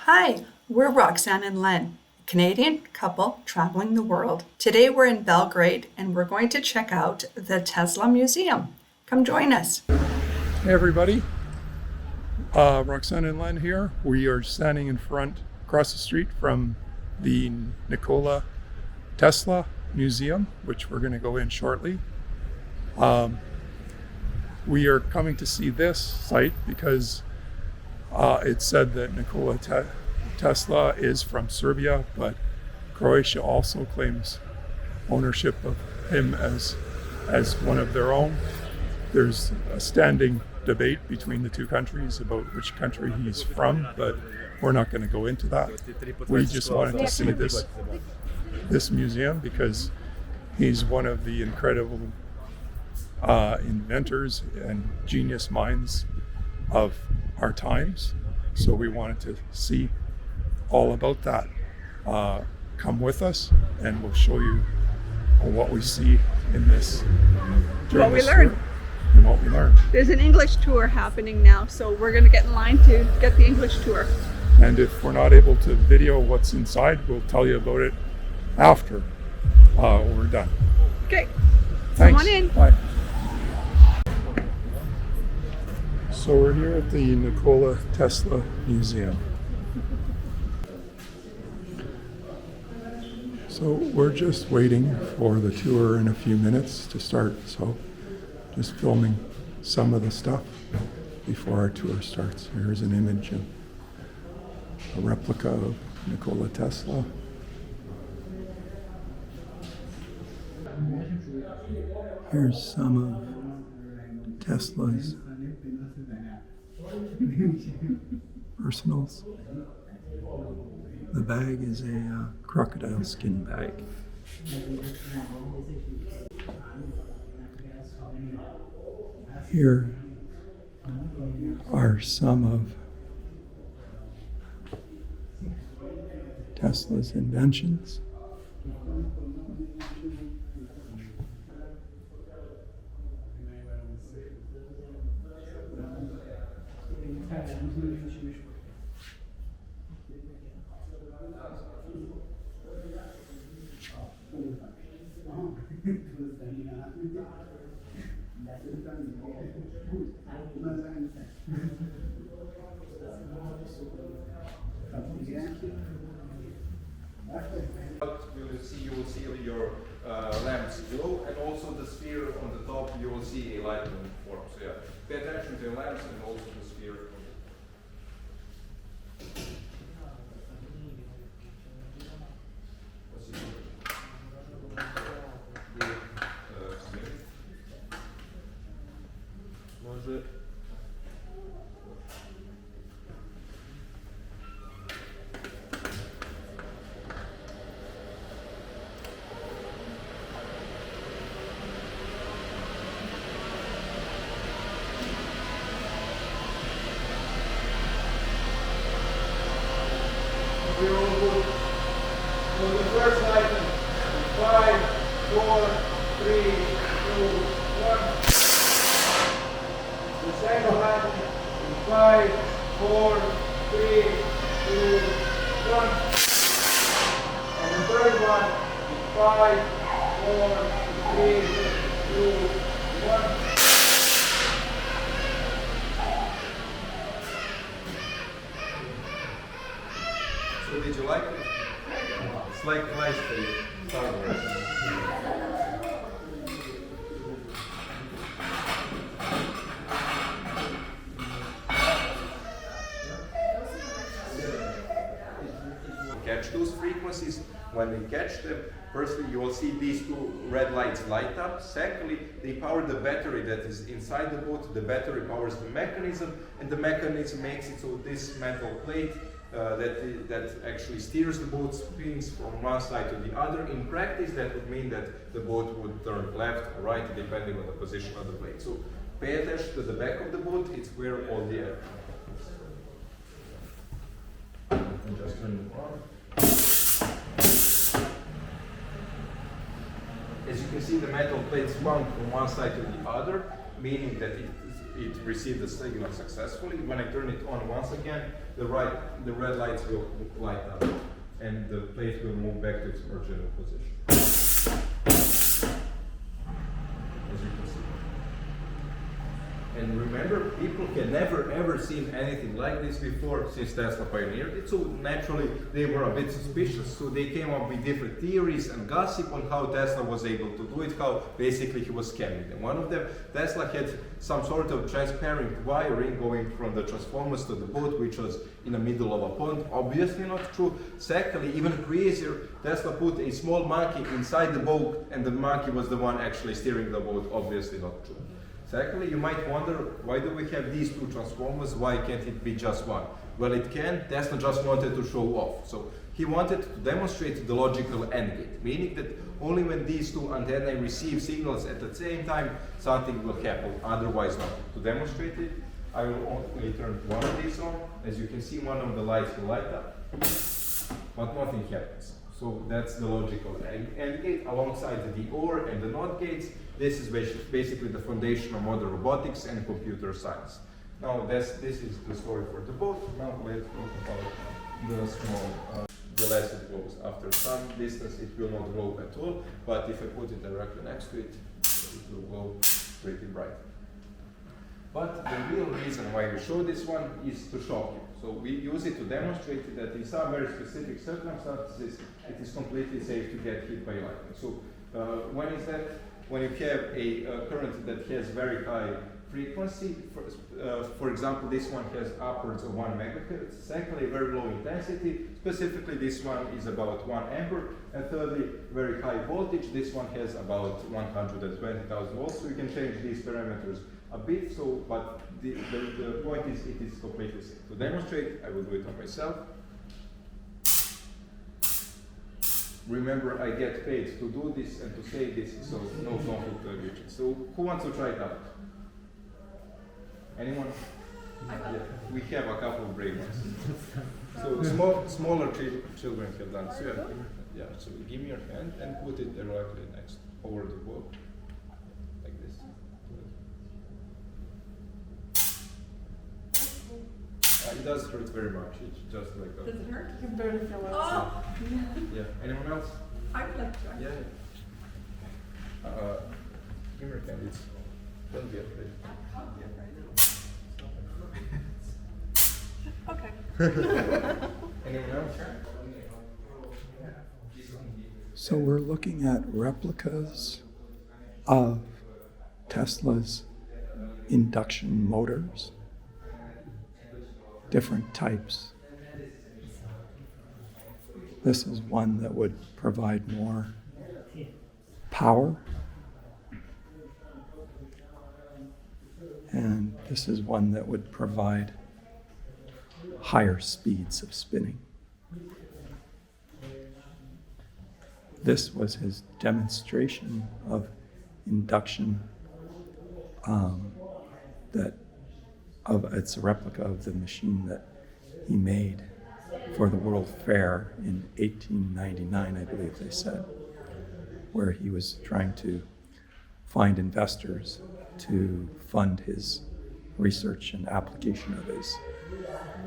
Hi, we're Roxanne and Len, a Canadian couple traveling the world. Today we're in Belgrade and we're going to check out the Tesla Museum. Come join us. Hey everybody, Roxanne and Len here. We are standing in front, across the street from the Nikola Tesla Museum, which we're going to go in shortly. We are coming to see this site because it said that Nikola Tesla is from Serbia, but Croatia also claims ownership of him as one of their own. There's a standing debate between the two countries about which country he's from, but we're not going to go into that. We just wanted to see this museum because he's one of the incredible inventors and genius minds of our times. So we wanted to see all about that. Come with us and we'll show you what we see in this. What we learn. And what we learned. There's an English tour happening now, so we're going to get in line to get the English tour. And if we're not able to video what's inside, we'll tell you about it after we're done. Okay, Thanks. come on in. Bye. So we're here at the Nikola Tesla Museum. So we're just waiting for the tour in a few minutes to start. So just filming some of the stuff before our tour starts. Here's an image of a replica of Nikola Tesla. Here's some of Tesla's personals. The bag is a crocodile skin bag. Here are some of Tesla's inventions. You will see your lamps glow, and also the sphere on the top. You will see a light form. So yeah, pay attention to the lamps and also the sphere. We will go for the first item. 5, 4, 3, 2, 1. The second item. 5, 4, 3, 2, 1. And the third one. 5, 4, 3, 2, 1. So did you like it? It's like nice for you. Star Wars. Catch those frequencies. When we catch them, firstly you will see these two red lights light up. Secondly, they power the battery that is inside the boat. The battery powers the mechanism, and the mechanism makes it so this metal plate that actually steers the boat spins from one side to the other. In practice, that would mean that the boat would turn left or right depending on the position of the plate. So pay attention to the back of the boat. It's where all the air. Just turn it on. As you can see, the metal plate swung from one side to the other, meaning that it received the signal successfully. When I turn it on once again, the red lights will light up, and the plate will move back to its original position. As you can see. And remember, people had never ever seen anything like this before since Tesla pioneered it, so naturally they were a bit suspicious, so they came up with different theories and gossip on how Tesla was able to do it, how basically he was scamming them. One of them, Tesla had some sort of transparent wiring going from the transformers to the boat, which was in the middle of a pond. Obviously not true. Secondly, even crazier, Tesla put a small monkey inside the boat, and the monkey was the one actually steering the boat. Obviously not true. Secondly, you might wonder, why do we have these two transformers? Why can't it be just one? Well, it can. Tesla just wanted to show off. So he wanted to demonstrate the logical end gate, meaning that only when these two antennae receive signals at the same time, something will happen, otherwise not. To demonstrate it, I will only turn one of these on. As you can see, one of the lights will light up, but nothing happens. So that's the logical end gate alongside the OR and the NOT gates. This is basically the foundation of modern robotics and computer science. Now this is the story for the boat. Now let's talk about the small, the less it glows. After some distance it will not glow at all, but if I put it directly next to it, it will glow pretty bright. But the real reason why we show this one is to shock you. So we use it to demonstrate that in some very specific circumstances, it is completely safe to get hit by lightning. So when is that? When you have a current that has very high frequency, for example, this one has upwards of 1 megahertz. Secondly, very low intensity. Specifically, this one is about 1 ampere. And thirdly, very high voltage. This one has about 120,000 volts. So you can change these parameters a bit. So, but the point is, it is completely safe. To demonstrate, I will do it on myself. Remember, I get paid to do this and to say this, so no conflict of interest. So, who wants to try it out? Anyone? Yeah, we have a couple of brave ones. So, smaller children have done so. Yeah, so give me your hand and put it directly next over the boat, like this. It does hurt very much. It's just like a. Does it hurt? You can barely feel it. Oh! Yeah. Anyone else? I would like to try. Yeah. Give me your hand. It's. Don't be afraid. Okay. Anyone else? So we're looking at replicas of Tesla's induction motors, different types. This is one that would provide more power, and this is one that would provide higher speeds of spinning. This was his demonstration of induction. It's a replica of the machine that he made for the World Fair in 1899, I believe they said, where he was trying to find investors to fund his research and application of his.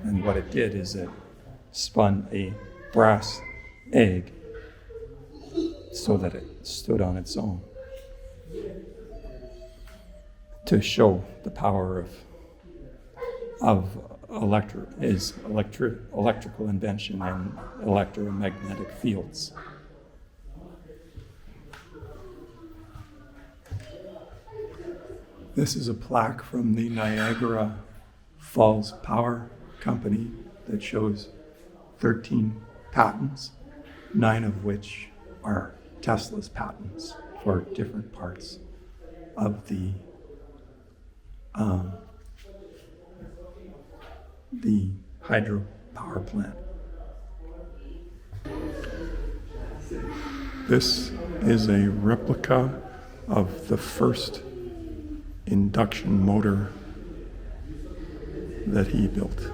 And what it did is it spun a brass egg so that it stood on its own to show the power of electrical invention and electromagnetic fields. This is a plaque from the Niagara Falls Power Company that shows 13 patents, 9 of which are Tesla's patents for different parts of the hydropower plant. This is a replica of the first induction motor that he built,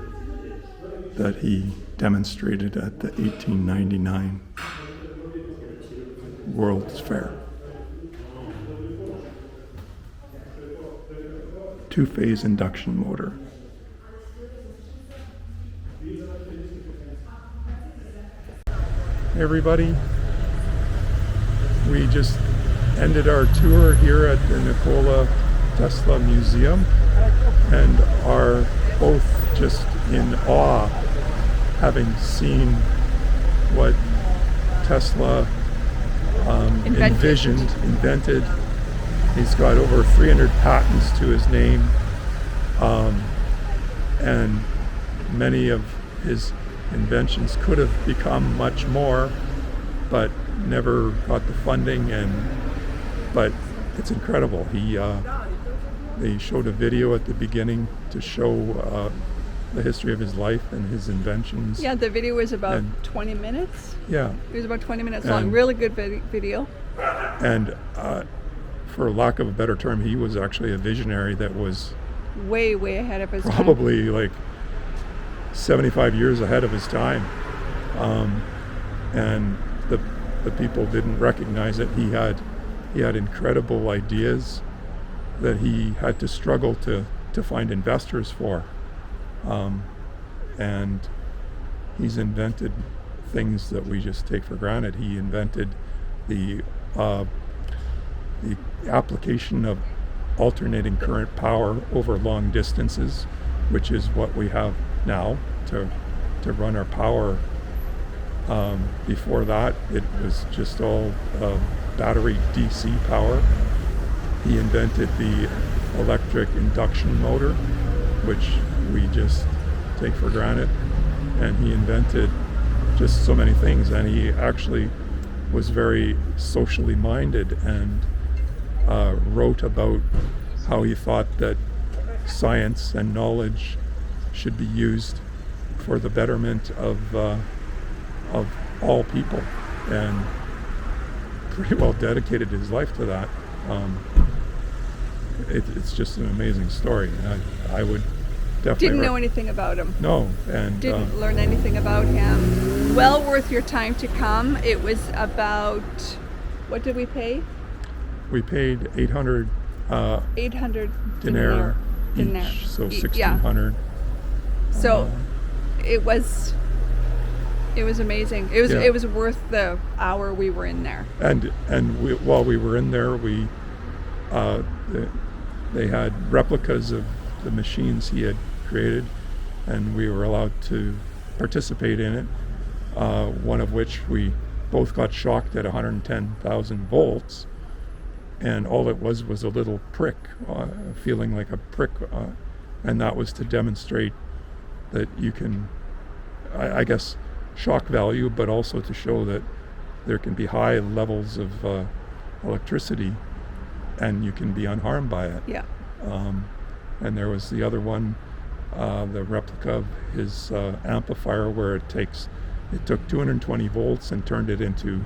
that he demonstrated at the 1899 World's Fair. Two-phase induction motor. everybody. We just ended our tour here at the Nikola Tesla Museum and are both just in awe, having seen what Tesla invented. He's got over 300 patents to his name, and many of his inventions could have become much more, but never got the funding. But it's incredible. They showed a video at the beginning to show the history of his life and his inventions. Yeah, the video was about 20 minutes. Yeah. It was about 20 minutes long. Really good video. And for lack of a better term, he was actually a visionary that was way ahead of his time. Probably like 75 years ahead of his time. And the people didn't recognize it. He had incredible ideas that he had to struggle to find investors for. And he's invented things that we just take for granted. He invented the application of alternating current power over long distances, which is what we have now to run our power. Before that, it was just all battery DC power. He invented the electric induction motor, which we just take for granted. And he invented just so many things, and he actually was very socially minded and wrote about how he thought that science and knowledge should be used for the betterment of all people, and pretty well dedicated his life to that. It's just an amazing story. I would definitely didn't know anything about him. No, and didn't learn anything about him. Well worth your time to come. It was about, what did we pay? We paid 800 dinar each, so 1,600. So it was amazing. It was worth the hour we were in there. And while we were in there, they had replicas of the machines he had created, and we were allowed to participate in it. One of which we both got shocked at 110,000 volts, and all it was a little prick, feeling like a prick, and that was to demonstrate that you can, I guess, shock value, but also to show that there can be high levels of electricity and you can be unharmed by it. Yeah. And there was the other one, the replica of his amplifier, where it took 220 volts and turned it into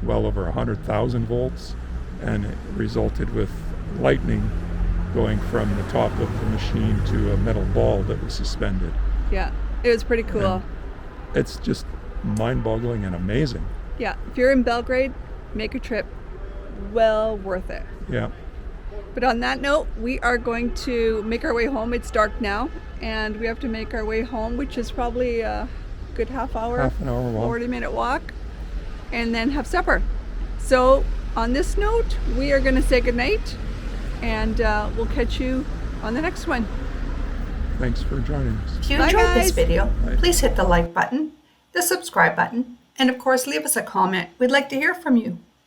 well over 100,000 volts, and it resulted with lightning going from the top of the machine to a metal ball that was suspended. Yeah, it was pretty cool. And it's just mind-boggling and amazing. Yeah, if you're in Belgrade, make a trip. Well worth it. Yeah. But on that note, we are going to make our way home. It's dark now, and we have to make our way home, which is probably a good half an hour walk, 40-minute walk, and then have supper. So on this note, we are going to say goodnight, and we'll catch you on the next one. Thanks for joining us. If you Bye, enjoyed guys. this video, Bye. please hit the like button, the subscribe button, and of course leave us a comment. We'd like to hear from you.